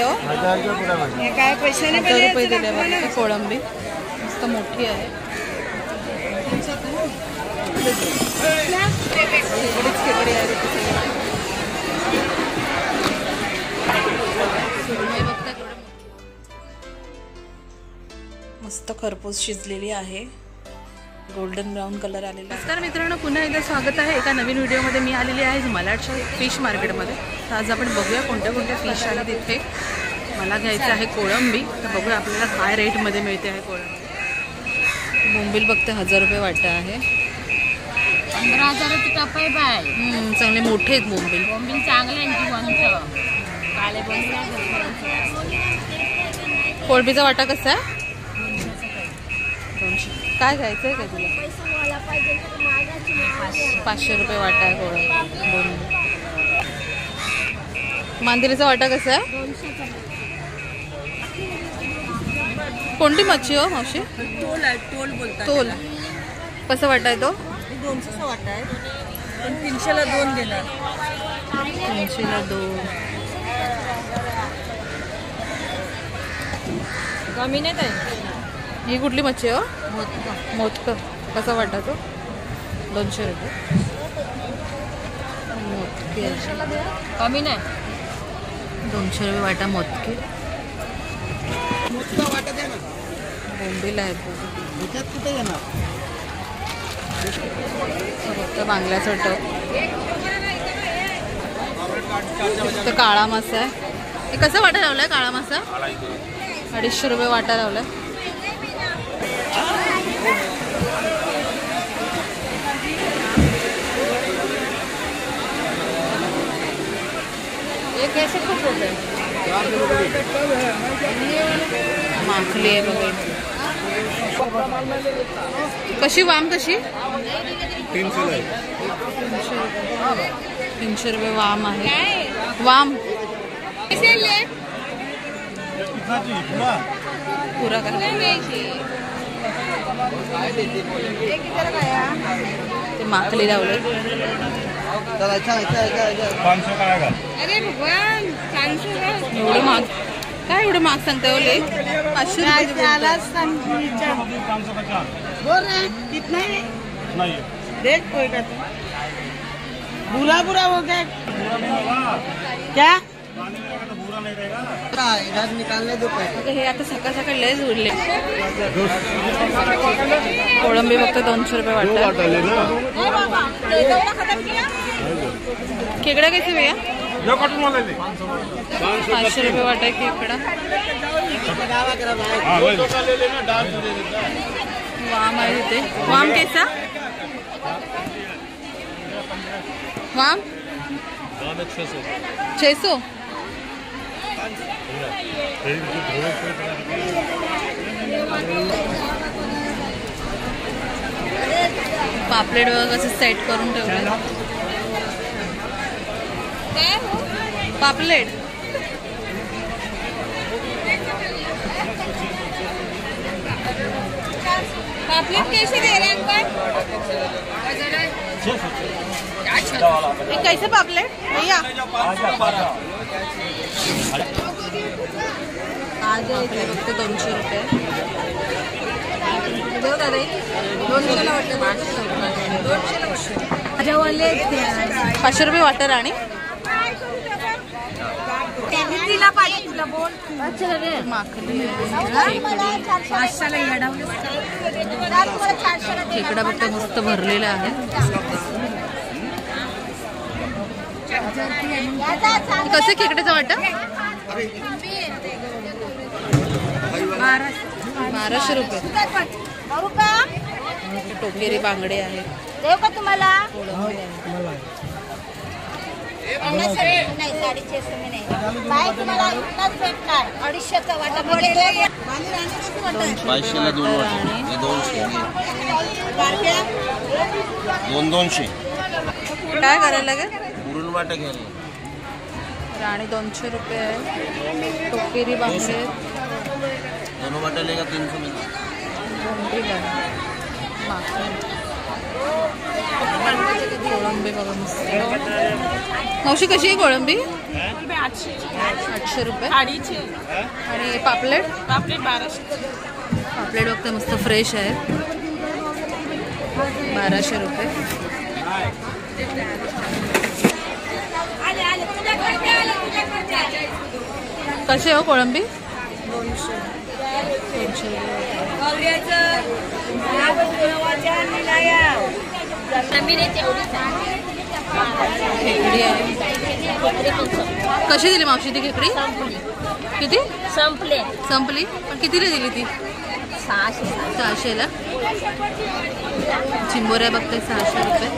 हो? 1000 पुरा हे काय पैशाने 1000 रुपये दिले बघा. कोळंबी मस्त मोठी आहे. खेकडी आहे. मस्त खरपूस शिजलेली आहे. गोल्डन ब्राऊन कलर आलेला. नमस्कार मित्रांनो, पुन्हा एकदा स्वागत आहे एका नवीन व्हिडिओमध्ये. मी आलेली आहे मलाडच्या फिश मार्केटमध्ये. तर आज आपण बघूया कोणत्या कोणत्या फिश आहेत तिथे. मला घ्यायचं आहे कोळंबी. तर बघूया आपल्याला काय रेटमध्ये मिळते आहे कोळंबी. बोंबील बघते 1000 रुपये वाटा आहे. 15,000 टप्पा आहे बाय. चांगले मोठे आहेत बोंबील. बोंबील चांगले आहे काले बोंबील. कोळंबीचा वाटा कसा आहे? 200. काय घ्यायचं आहे का तुला? 500 रुपये वाटा आहे कोळंबी. मांदेलीचा वाटा कसा आहे? कोणती मच्छी हो मावशी? टोल आहे, टोल बोलतात. तोल कसा वाटा आहे तो? 200चा वाटा आहे, पण 300ला 2 देणार. 300ला 2. कमी नाही ताई. ही कुठली मच्छी हो? मोदक. कसा वाटा तो? 200 रुपये. मोदकी कमी नाही. 200 रुपये वाटा मोदकी. बोंबील आहे फक्त बांगल्याचं टप. फक्त काळा मासा आहे. हे कसं वाटा लावलाय काळा मासा? 250 रुपये वाटा लावलाय. ये कैसे खूप होते? माखली आहे बघा. कशी वाम कशी? 300 रुपये वाम आहे. वाम पुरा का ते माखली लावले. अरे भगवान 500 एवढं महाग काय? एवढं महाग सांगताय ओले? 500 देख कोई का बुरा बुरा हो गया क्या? इधर निकालने दो पैसे. हे आता सकाळ सकाळ लयच उरले. कोळंबी फक्त 200 रुपये वाटत. खेकडा कैसे भैया? 500 रुपये वाटा खेकडा. वाम आहे तिथे. वाम कैसा? वाम 600. पापलेट वगैरे कसं सेट करून ठेवलं. पापलेट पापलेट कैसे दे रहे हैं अंकल? ये कैसे पापलेट भैया? आज फक्त 200 रुपये. 500 रुपये वाटर. आणि खेकडा फक्त मस्त भरलेला आहे. कसं खेकड्याचा वाटा? 1200 रुपये. टोकेरी बांगडे आहेत. देऊ का तुम्हाला? नाही 650 में नाही. बाय तुम्हाला इतनाच भेटणार. 250चा वाटा. 500ला 2 वाटे. हे 200. 200. काय करायला लागेल? पुरून वाटा घ्यायला. राणी 200 रुपये आहे. टोकेरी बांगडे 2 वाटा लेगा 300 में. बोंबील आहे. माखली कोळंबी बघा मस्त. मावशी कशी आहे कोळंबी? 800 रुपये. आणि पापलेट? पापलेट 1200. पापलेट बघते मस्त फ्रेश आहे, 1200 रुपये. कसे हो कोळंबी? 200 खेकडी आहे. कशी दिली मावशी ती खेकडी? किती संपली? पण कितीला दिली ती? 600ला. चिंबोऱ्या बघते 600 रुपये.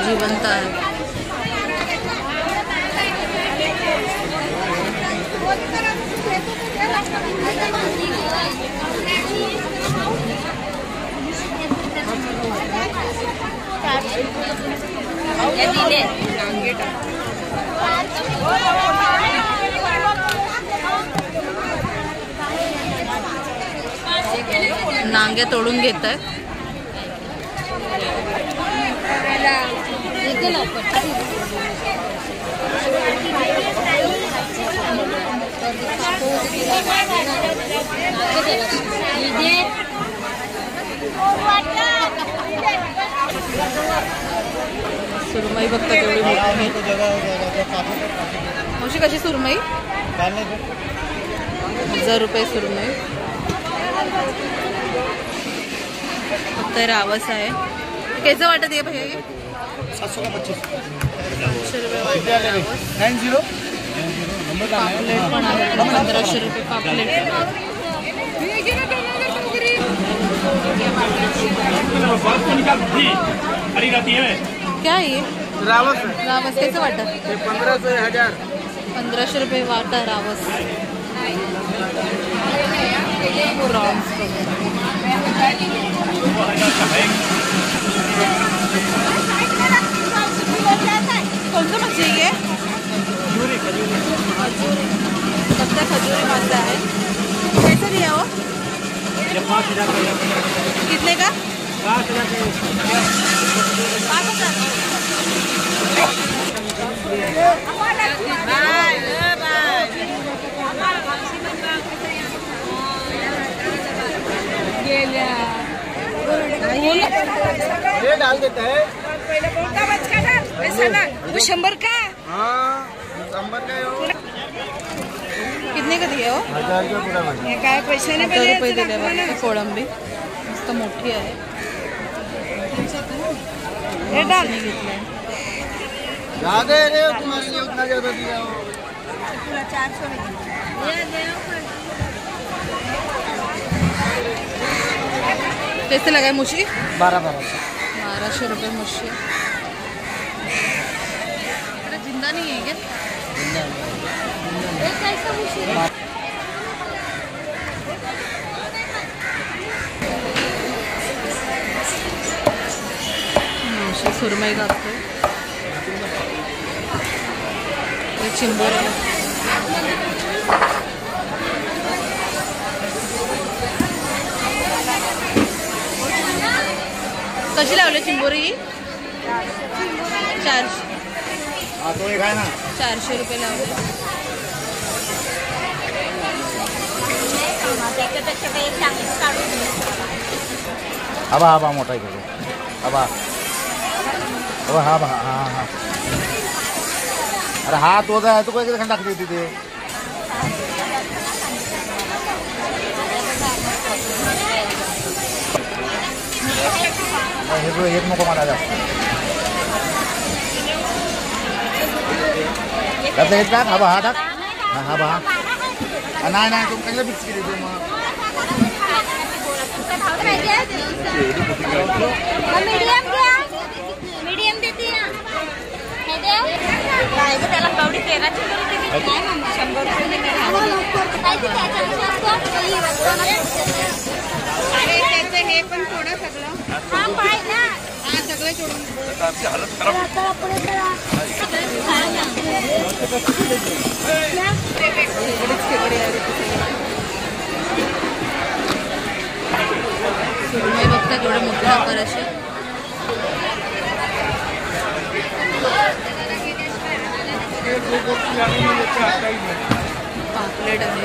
जिवंत आहे. नांगे तोडून घेत आहेत. सुरमई बघता तेवढी मोठी. मावशी कशी सुरमई? 1000 रुपये सुरमई. फक्त रावस आहे. कैसे वाटत आहे भैया? 725 रुपये वाटत. पापलेट पण आहे 1500 रुपये पापलेट. क्या है ये? रावस रावस कैसे वाटा? 1500 रुपये वाटा रावस. प्रॉन्स कौन सा मच्छी है? सबसे खजूरी मासा है. कैसे दिया वो? 5000 कितने का? 5000 ये डाल देता है. वो 100 का. हाँ 100 का है वो. कितने का दिया हो? 1000 का पूरा बना. हे काय पैसे नाही 1000 रुपये दिले बघा. कोळंबी मस्त मोठी आहे. हे डाल. घेतलंय. ज्यादा है रे तुम्हारे लिए उतना ज्यादा दिया हो. पूरा 400 में कैसे लगाए मुशी? 1200 रुपये मुशी. अरे जिंदा नहीं है क्या? मुशी सुरमई कापते. चिंबोरे कशी लावले चिंबोरी? 400. हाँ तो एक है ना 400 रुपये लावले. हवा मोठा घेतो. हवा हा. अरे हा तोच आहे. तू काय किती टाकते तिथे? एक नको मला जास्त. त्याचा एक टाक. हा टाक. नाही तू कशाला फिक्स केली तू? मीडियम देते त्याला कवडी 1300 रुपये. 100 अरे त्याचं हे पण थोडं सगळं. हा पाय ना. हा सगळं सोडून. सुरमई बघता केवढे मोठे आकाराचे पापलेट आहे.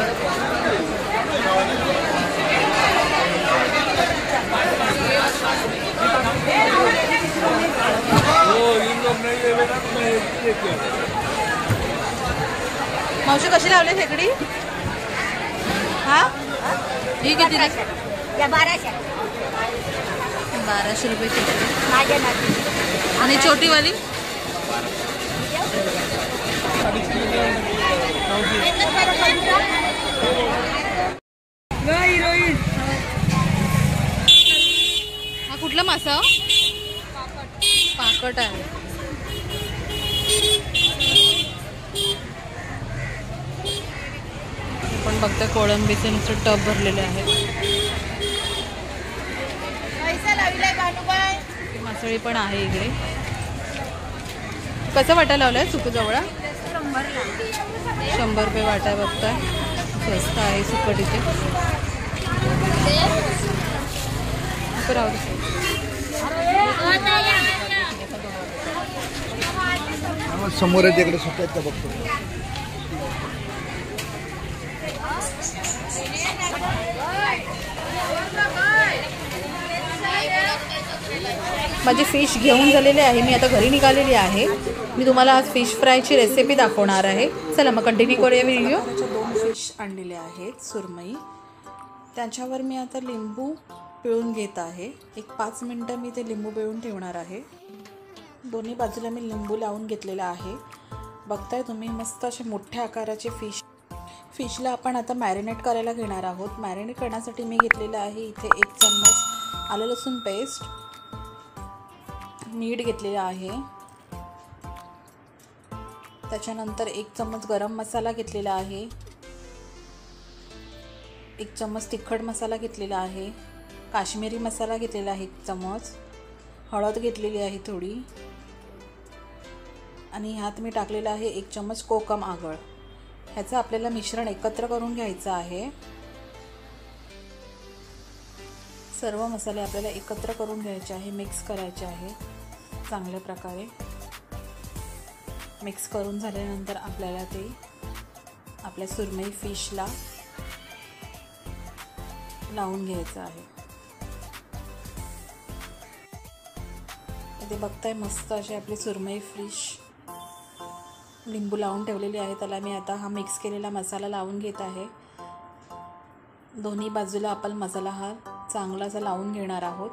मावशी कशी लावली खेकडी? हा ही किती? या 1200 1200 रुपये खेकडी. माझ्या नाती. आणि छोटीवाली हा कुठला मासा? पाकट आहे. आपण बघता कोळंबीचे नुसतं टब भरलेले आहे. पैसा लावलाय भानुबाई. मासळी पण आहे इकडे. कसं वाटा लावलाय सुकू जवळा? 100 रुपये वाटा बघताय. स्वस्त आहे सुकट इथे. समोर आहे तिकडे सुट्ट्यात बघतो. माझी फिश घेऊन झालेली आहे. मी आता घरी निघालेली आहे. मी तुम्हाला आज फिश फ्रायची रेसिपी दाखवणार आहे. चला मग कंटिन्यू करूया व्हिडिओ. 2 फिश आणलेले आहेत सुरमई. त्याच्यावर मी आता लिंबू पिळून घेत आहे. एक 5 मिनटं मी ते लिंबू पिळून ठेवणार आहे. दोन्ही बाजूला मी लिंबू लावून घेतलेला आहे. बघताय तुम्ही मस्त असे मोठ्या आकाराचे फिशला आपण आता मॅरिनेट करायला घेणार आहोत. मॅरिनेट करण्यासाठी मी घेतलेलं आहे इथे 1 चम्मच आलं लसूण पेस्ट, मीठ घेतलेलं आहे. त्याच्यानंतर 1 चम्मच गरम मसाला घेतलेला आहे. 1 चम्मच तिखट मसाला घेतलेला आहे. काश्मीरी मसाला घेतलेला आहे 1 चम्मच. हळद घेतलेली आहे थोडी. आणि ह्यात मी टाकलेलं आहे 1 चम्मच कोकम आगळ. ह्याचं आपल्याला मिश्रण एकत्र करून घ्यायचं आहे. सर्व मसाले आपल्याला एकत्र करून घ्यायचे आहे. मिक्स करायचे आहे चांगल्या प्रकारे. मिक्स करून झाल्यानंतर आपल्याला ते आपल्या सुरमई फिशला लावून घ्यायचं आहे. इथे बघताय मस्त अशी आपली सुरमई फिश लिंबू लावून ठेवलेली आहे. त्याला मी आता हा मिक्स केलेला मसाला लावून घेत आहे. दोन्ही बाजूला आपण मसाला हा चांगलासा लावून घेणार आहोत.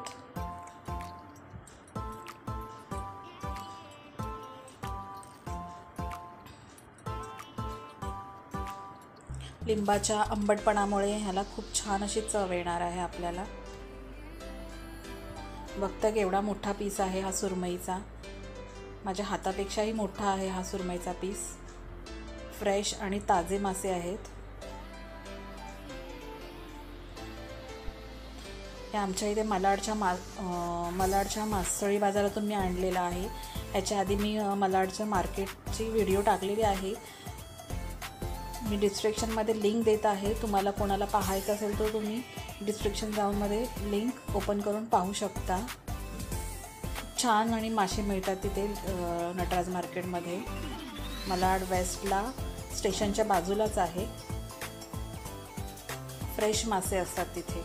लिंबाच्या आंबटपणामुळे ह्याला खूप छान अशी चव येणार आहे आपल्याला. बघता केवढा मोठा पीस आहे हा सुरमईचा. माझ्या हातापेक्षाही मोठा आहे हा सुरमईचा पीस. फ्रेश आणि ताजे मासे आहेत. हे आमच्या इथे मलाडच्या मासळी बाजारातून मी आणलेला आहे. ह्याच्या आधी मी मलाडच्या मार्केटची व्हिडिओ टाकलेली आहे. मी डिस्क्रिप्शनमध्ये लिंक देत आहे. तुम्हाला कोणाला पाहायचं असेल तर तुम्ही डिस्क्रिप्शन जाऊनमध्ये लिंक ओपन करून पाहू शकता. छान आणि मासे मिळतात तिथे नटराज मार्केटमध्ये. मलाड वेस्टला स्टेशनच्या बाजूलाच आहे. फ्रेश मासे असतात तिथे.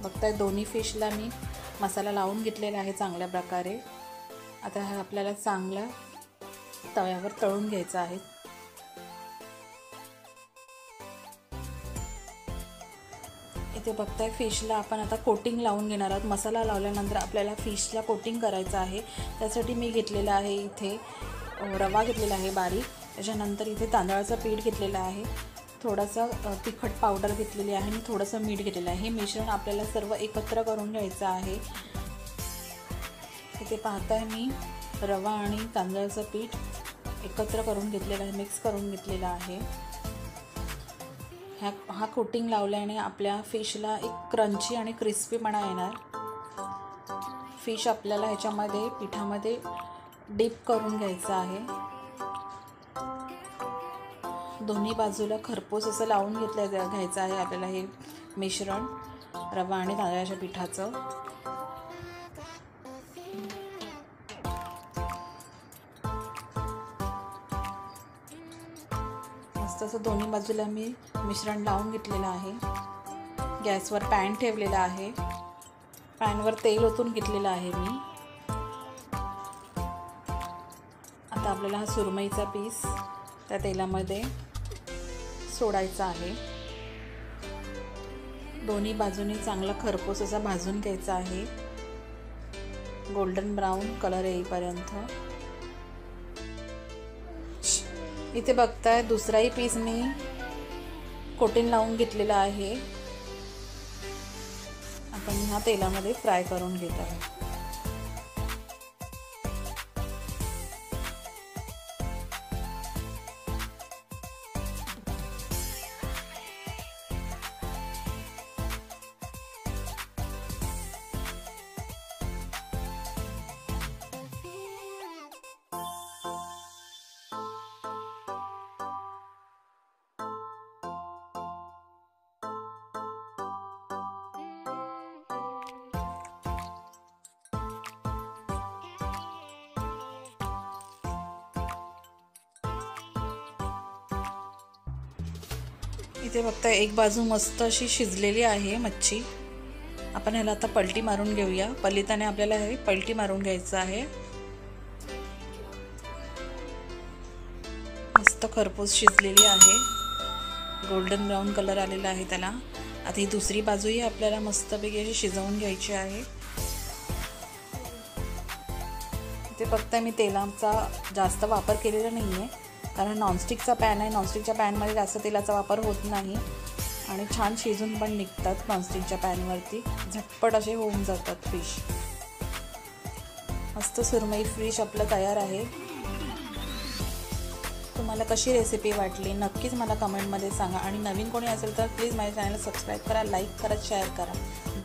बघताय दोन्ही फिशला मी मसाला लावून घेतलेला आहे चांगल्या प्रकारे. आता हा आपल्याला चांगला तव्यावर तळून घ्यायचा आहे. इथे बघताय फिशला आपण आता कोटिंग लावून घेणार आहोत. मसाला लावल्यानंतर आपल्याला फिशला कोटिंग करायचं आहे. त्यासाठी मी घेतलेला आहे इथे रवा घेतलेला आहे बारीक. त्याच्यानंतर इथे तांदळाचं पीठ घेतलेलं आहे. थोडासा तिखट पावडर घेतलेली आहे आणि थोडंसं मीठ घेतलेलं आहे. हे मिश्रण आपल्याला सर्व एकत्र करून घ्यायचं आहे. इथे पाहताय मी रवा आणि तांदळाचं पीठ एकत्र करून घेतलेलं आहे, मिक्स करून घेतलेलं आहे. हा कोटिंग लावल्याने आपल्या फिशला एक क्रंची आणि क्रिस्पीपणा येणार. फिश आपल्याला ह्याच्यामध्ये पिठामध्ये डीप करून घ्यायचं आहे. दोन्ही बाजूला खरपूस असं लावून घ्यायचं आहे आपल्याला हे मिश्रण. रवा आणि तांदळाच्या पिठाचं. मस्त असं दोन्ही बाजूला मी मिश्रण लावून घेतलेलं आहे. गॅसवर पॅन ठेवलेला आहे. पॅनवर तेल ओतून घेतलेलं आहे मी. आता आपल्याला हा सुरमईचा पीस त्या तेलामध्ये सोडायचा आहे. दोन्ही बाजूनी चांगला खरपूस असा भाजून घ्यायचा आहे, गोल्डन ब्राऊन कलर येईपर्यंत. इथे बघताय दुसराही पीस मी कोटिंग लावून घेतलेला आहे. आता मी हा तेलामध्ये फ्राय करून घेत आहे. इथे बघता एक बाजू मस्त अशी शिजलेली आहे मच्छी. आपण ह्याला आता पलटी मारून घेऊया. पलिताने आपल्याला हे पलटी मारून घ्यायचं आहे. मस्त खरपूस शिजलेली आहे, गोल्डन ब्राऊन कलर आलेला आहे त्याला. आता ही दुसरी बाजूही आपल्याला मस्तपैकी अशी शिजवून घ्यायची आहे. इथे बघता मी तेलाचा जास्त वापर केलेला नाही आहे, कारण नॉनस्टिकचा पॅन आहे. नॉनस्टिकच्या पॅनमध्ये जास्त तेलाचा वापर होत नाही आणि छान शिजून पण निघतात. नॉनस्टिकच्या पॅनवरती झटपट असे होऊन जातात फिश. मस्त सुरमई फिश आपलं तयार आहे. तुम्हाला कशी रेसिपी वाटली नक्कीच मला कमेंटमध्ये सांगा आणि नवीन कोणी असेल तर प्लीज माझ्या चॅनलला सबस्क्राईब करा, लाईक करा, शेअर करा.